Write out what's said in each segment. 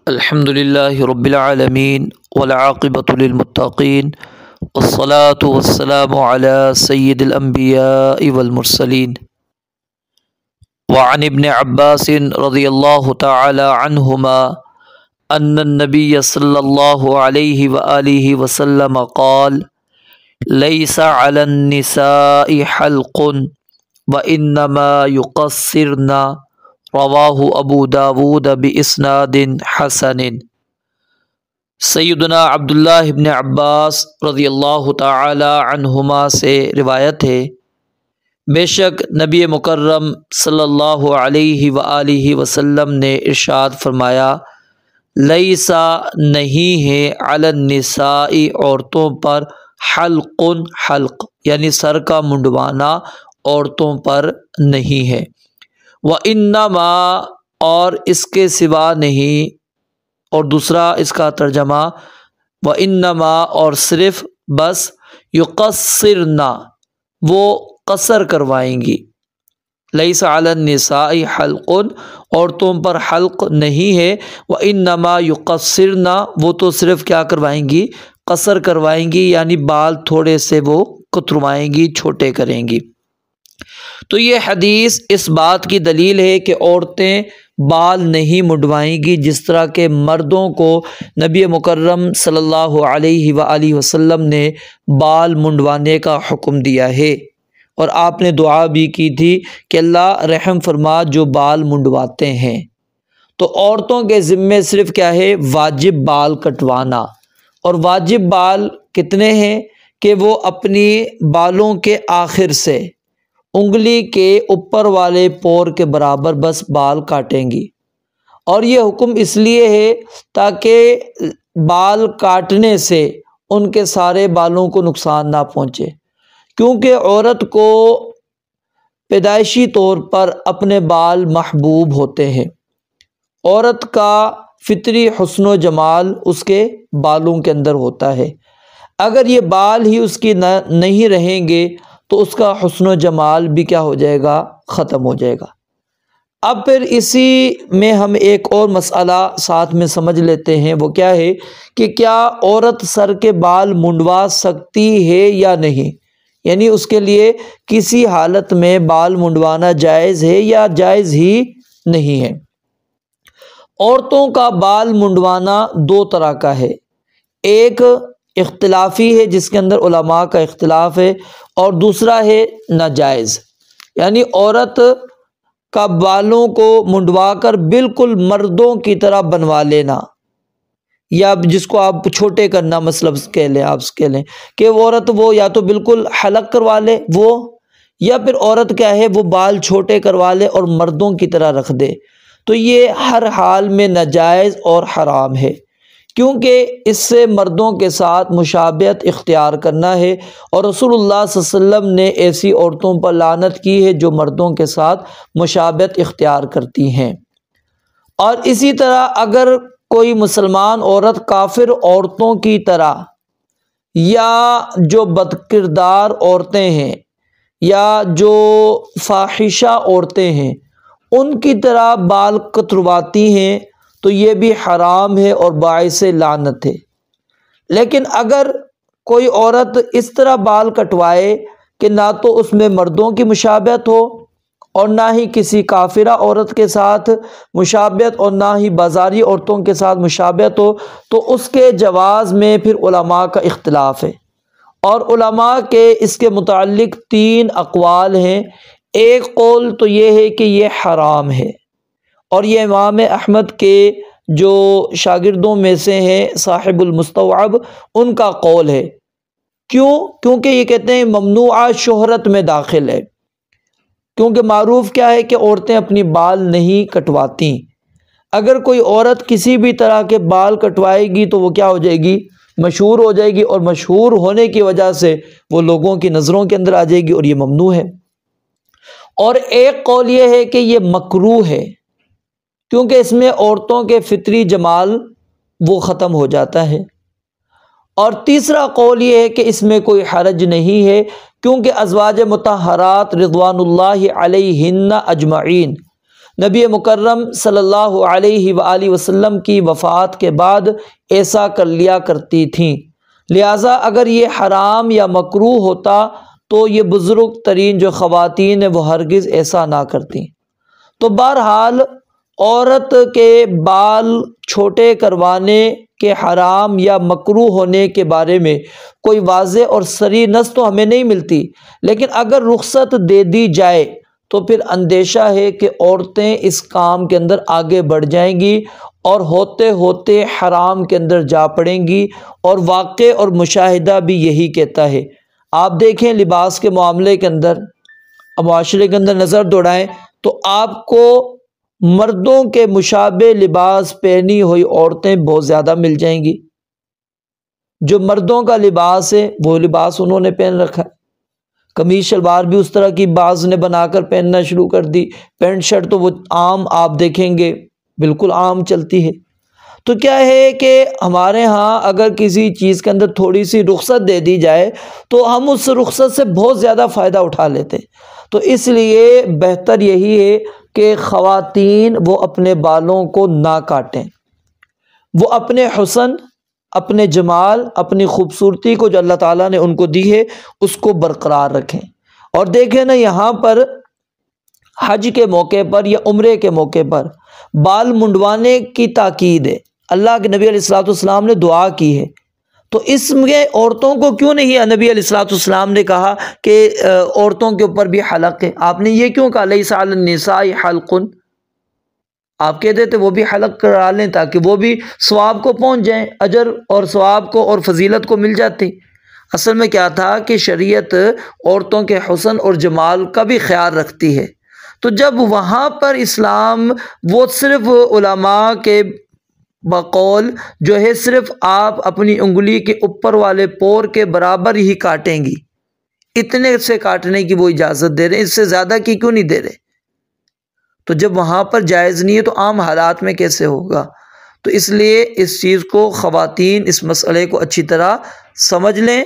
الحمد للہ رب العالمین والعاقبۃ للمتقین والصلاة والسلام علی سید الانبیاء والمرسلین وعن ابن عباس رضی اللہ تعالی عنہما ان النبی صلی اللہ علیہ وآلہ وسلم قال لیس علی النساء حلق وانما یقصرن رواہ ابو داود باسناد حسن۔ سیدنا عبداللہ ابن عباس رضی اللہ تعالی عنہما سے روایت ہے، بے شک نبی مکرم صلی اللہ علیہ وآلہ وسلم نے ارشاد فرمایا، لیسا نہیں ہے علی النساء عورتوں پر حلق یعنی سر کا منڈوانا عورتوں پر نہیں ہے، وَإِنَّمَا اور اس کے سوا نہیں، اور دوسرا اس کا ترجمہ وَإِنَّمَا اور صرف بس يُقَصِّرْنَ وہ قصر کروائیں گی۔ لیس علی النساء حلق عورتوں پر حلق نہیں ہے، وَإِنَّمَا يُقَصِّرْنَ وہ تو صرف کیا کروائیں گی، قصر کروائیں گی، یعنی بال تھوڑے سے وہ کتروائیں گی، چھوٹے کریں گی۔ تو یہ حدیث اس بات کی دلیل ہے کہ عورتیں بال نہیں منڈوائیں گی، جس طرح کہ مردوں کو نبی مکرم صلی اللہ علیہ وآلہ وسلم نے بال منڈوانے کا حکم دیا ہے، اور آپ نے دعا بھی کی تھی کہ اللہ رحم فرما جو بال منڈواتے ہیں۔ تو عورتوں کے ذمے صرف کیا ہے، واجب بال کٹوانا، اور واجب بال کتنے ہیں کہ وہ اپنی بالوں کے آخر سے انگلی کے اوپر والے پور کے برابر بس بال کاٹیں گی، اور یہ حکم اس لیے ہے تاکہ بال کاٹنے سے ان کے سارے بالوں کو نقصان نہ پہنچے، کیونکہ عورت کو پیدائشی طور پر اپنے بال محبوب ہوتے ہیں۔ عورت کا فطری حسن و جمال اس کے بالوں کے اندر ہوتا ہے، اگر یہ بال ہی اس کی نہیں رہیں گے تو اس کا حسن و جمال بھی کیا ہو جائے گا، ختم ہو جائے گا۔ اب پھر اسی میں ہم ایک اور مسئلہ ساتھ میں سمجھ لیتے ہیں، وہ کیا ہے کہ کیا عورت سر کے بال منڈوا سکتی ہے یا نہیں، یعنی اس کے لیے کسی حالت میں بال منڈوانا جائز ہے یا جائز ہی نہیں ہے۔ عورتوں کا بال منڈوانا دو طرح کا ہے، ایک اختلافی ہے جس کے اندر علماء کا اختلاف ہے، اور دوسرا ہے ناجائز، یعنی عورت کا بالوں کو منڈوا کر بالکل مردوں کی طرح بنوا لینا، یا جس کو آپ چھوٹے کرنا مطلب کہہ لیں، آپ کہہ لیں کہ وہ عورت وہ یا تو بالکل حلق کروا لے وہ، یا پھر عورت کیا ہے وہ بال چھوٹے کروا لے اور مردوں کی طرح رکھ دے، تو یہ ہر حال میں ناجائز اور حرام ہے، کیونکہ اس سے مردوں کے ساتھ مشابہت اختیار کرنا ہے، اور رسول اللہ صلی اللہ علیہ وسلم نے ایسی عورتوں پر لعنت کی ہے جو مردوں کے ساتھ مشابہت اختیار کرتی ہیں۔ اور اسی طرح اگر کوئی مسلمان عورت کافر عورتوں کی طرح، یا جو بدکردار عورتیں ہیں یا جو فاحشہ عورتیں ہیں ان کی طرح بال کترواتی ہیں، تو یہ بھی حرام ہے اور باعث لعنت ہے۔ لیکن اگر کوئی عورت اس طرح بال کٹوائے کہ نہ تو اس میں مردوں کی مشابہت ہو اور نہ ہی کسی کافرہ عورت کے ساتھ مشابہت اور نہ ہی بازاری عورتوں کے ساتھ مشابہت ہو، تو اس کے جواز میں پھر علماء کا اختلاف ہے، اور علماء کے اس کے متعلق تین اقوال ہیں۔ ایک قول تو یہ ہے کہ یہ حرام ہے، اور یہ امام احمد کے جو شاگردوں میں سے ہیں صاحب المستوعب ان کا قول ہے۔ کیونکہ یہ کہتے ہیں ممنوعہ شہرت میں داخل ہے، کیونکہ معروف کیا ہے کہ عورتیں اپنی بال نہیں کٹواتی، اگر کوئی عورت کسی بھی طرح کے بال کٹوائے گی تو وہ کیا ہو جائے گی، مشہور ہو جائے گی، اور مشہور ہونے کی وجہ سے وہ لوگوں کی نظروں کے اندر آ جائے گی، اور یہ ممنوع ہے۔ اور ایک قول یہ ہے کہ یہ مکروہ ہے، کیونکہ اس میں عورتوں کے فطری جمال وہ ختم ہو جاتا ہے۔ اور تیسرا قول یہ ہے کہ اس میں کوئی حرج نہیں ہے، کیونکہ ازواج مطہرات رضوان اللہ علیہن اجمعین نبی مکرم صلی اللہ علیہ وآلہ وسلم کی وفات کے بعد ایسا کر لیا کرتی تھیں، لہٰذا اگر یہ حرام یا مکروہ ہوتا تو یہ بزرگ ترین جو خواتین ہیں وہ ہرگز ایسا نہ کرتی۔ تو بہرحال عورت کے بال چھوٹے کروانے کے حرام یا مکروہ ہونے کے بارے میں کوئی واضح اور صریح نص تو ہمیں نہیں ملتی، لیکن اگر رخصت دے دی جائے تو پھر اندیشہ ہے کہ عورتیں اس کام کے اندر آگے بڑھ جائیں گی اور ہوتے ہوتے حرام کے اندر جا پڑیں گی، اور واقع اور مشاہدہ بھی یہی کہتا ہے۔ آپ دیکھیں لباس کے معاملے کے اندر، معاشرے کے اندر نظر دوڑائیں تو آپ کو مردوں کے مشابہ لباس پہنی ہوئی عورتیں بہت زیادہ مل جائیں گی۔ جو مردوں کا لباس ہے وہ لباس انہوں نے پہن رکھا ہے، قمیض شلوار بھی اس طرح کی بعض نے بنا کر پہننا شروع کر دی، پینٹ شرٹ تو وہ عام آپ دیکھیں گے بالکل عام چلتی ہے۔ تو کیا ہے کہ ہمارے ہاں اگر کسی چیز کے اندر تھوڑی سی رخصت دے دی جائے تو ہم اس رخصت سے بہت زیادہ فائدہ اٹھا لیتے، تو اس لیے بہتر یہی ہے کہ خواتین وہ اپنے بالوں کو نہ کاٹیں، وہ اپنے حسن، اپنے جمال، اپنی خوبصورتی کو جو اللہ تعالیٰ نے ان کو دی ہے اس کو برقرار رکھیں۔ اور دیکھیں نا یہاں پر حج کے موقع پر یا عمرے کے موقع پر بال منڈوانے کی تاکید ہے، اللہ کے نبی علیہ الصلوۃ والسلام نے دعا کی ہے، تو اس میں عورتوں کو کیوں نہیں نبی علیہ الصلوۃ والسلام نے کہا کہ عورتوں کے اوپر بھی حلق ہے؟ آپ نے یہ کیوں کہا لیس علی النساء حلق؟ آپ کہتے تھے وہ بھی حلق کرا لیں تاکہ وہ بھی ثواب کو پہنچ جائیں، اجر اور ثواب کو اور فضیلت کو مل جاتی۔ اصل میں کیا تھا کہ شریعت عورتوں کے حسن اور جمال کا بھی خیال رکھتی ہے، تو جب وہاں پر اسلام وہ صرف علماء کے بقول جو ہے صرف آپ اپنی انگلی کے اوپر والے پور کے برابر ہی کاٹیں گی، اتنے سے کاٹنے کی وہ اجازت دے رہے ہیں، اس سے زیادہ کی کیوں نہیں دے رہے؟ تو جب وہاں پر جائز نہیں ہے تو عام حالات میں کیسے ہوگا؟ تو اس لیے اس چیز کو خواتین اس مسئلے کو اچھی طرح سمجھ لیں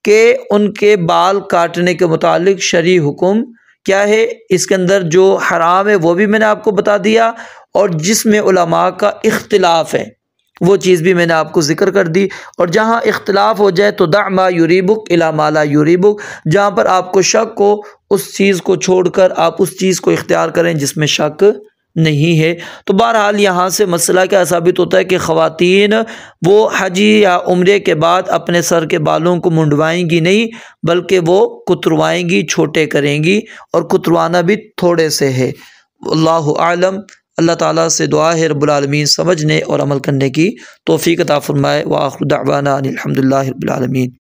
کہ ان کے بال کاٹنے کے متعلق شرعی حکم کیا ہے، اس کے اندر جو حرام ہے وہ بھی میں نے آپ کو بتا دیا، اور جس میں علماء کا اختلاف ہے وہ چیز بھی میں نے آپ کو ذکر کر دی۔ اور جہاں اختلاف ہو جائے تو دع ما یریبک الی ما لا یریبک، جہاں پر آپ کو شک ہو اس چیز کو چھوڑ کر آپ اس چیز کو اختیار کریں جس میں شک نہیں ہے۔ تو بہرحال یہاں سے مسئلہ کیا ثابت ہوتا ہے کہ خواتین وہ حج یا عمرے کے بعد اپنے سر کے بالوں کو منڈوائیں گی نہیں، بلکہ وہ کتروائیں گی، چھوٹے کریں گی، اور کتروانا بھی تھوڑے سے ہے۔ اللہ اعلم۔ اللہ تعالیٰ سے دعا ہے رب العالمین سمجھنے اور عمل کرنے کی توفیق عطا فرمائے۔ وآخر دعوانا ان الحمد للہ رب العالمین۔